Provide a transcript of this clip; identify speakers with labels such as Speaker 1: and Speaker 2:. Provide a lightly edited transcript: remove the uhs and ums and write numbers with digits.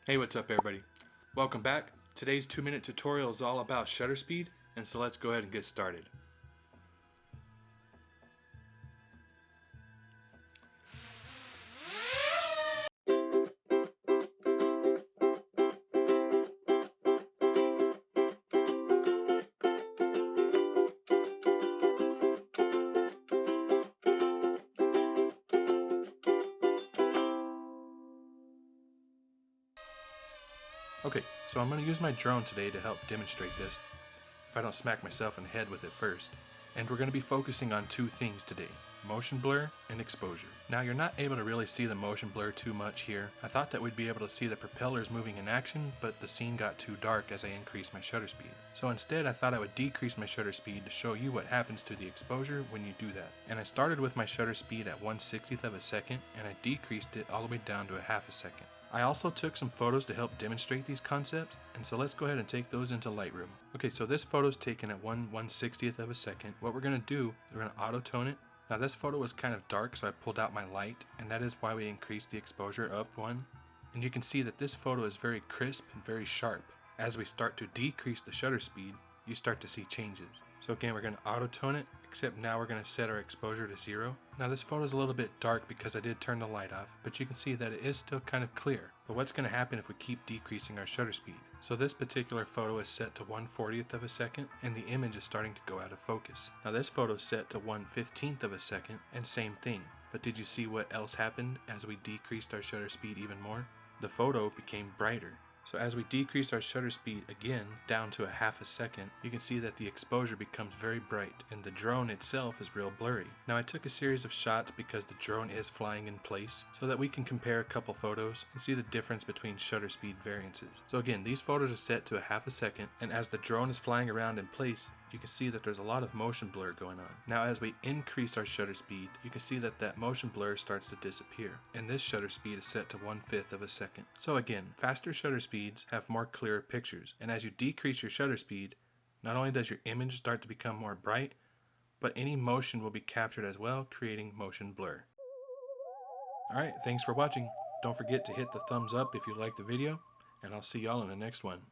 Speaker 1: Hey, what's up everybody? Welcome back. Today's 2-minute tutorial is all about shutter speed, and so let's go ahead and get started. Okay, so I'm going to use my drone today to help demonstrate this, if I don't smack myself in the head with it first. And we're going to be focusing on two things today, motion blur and exposure. Now you're not able to really see the motion blur too much here. I thought that we'd be able to see the propellers moving in action, but the scene got too dark as I increased my shutter speed. So instead I thought I would decrease my shutter speed to show you what happens to the exposure when you do that. And I started with my shutter speed at 1/60th of a second, and I decreased it all the way down to a half a second. I also took some photos to help demonstrate these concepts, and so let's go ahead and take those into Lightroom. Okay, so this photo is taken at 1/160th of a second. What we're going to do is we're going to auto tone it. Now this photo was kind of dark, so I pulled out my light, and that is why we increased the exposure up one. And you can see that this photo is very crisp and very sharp. As we start to decrease the shutter speed, you start to see changes. So again, we're going to auto tone it, except now we're going to set our exposure to 0. Now this photo is a little bit dark because I did turn the light off, but you can see that it is still kind of clear. But what's going to happen if we keep decreasing our shutter speed? So this particular photo is set to 1/40th of a second, and the image is starting to go out of focus. Now this photo is set to 1/15th of a second, and same thing. But did you see what else happened as we decreased our shutter speed even more? The photo became brighter. So as we decrease our shutter speed again down to a half a second, you can see that the exposure becomes very bright and the drone itself is real blurry. Now I took a series of shots because the drone is flying in place so that we can compare a couple photos and see the difference between shutter speed variances. So again, these photos are set to a half a second, and as the drone is flying around in place, you can see that there's a lot of motion blur going on. Now as we increase our shutter speed, you can see that that motion blur starts to disappear, and this shutter speed is set to 1/5 of a second. So again, faster shutter speeds have more clearer pictures, and as you decrease your shutter speed, not only does your image start to become more bright, but any motion will be captured as well, creating motion blur. Alright, thanks for watching. Don't forget to hit the thumbs up if you liked the video, and I'll see y'all in the next one.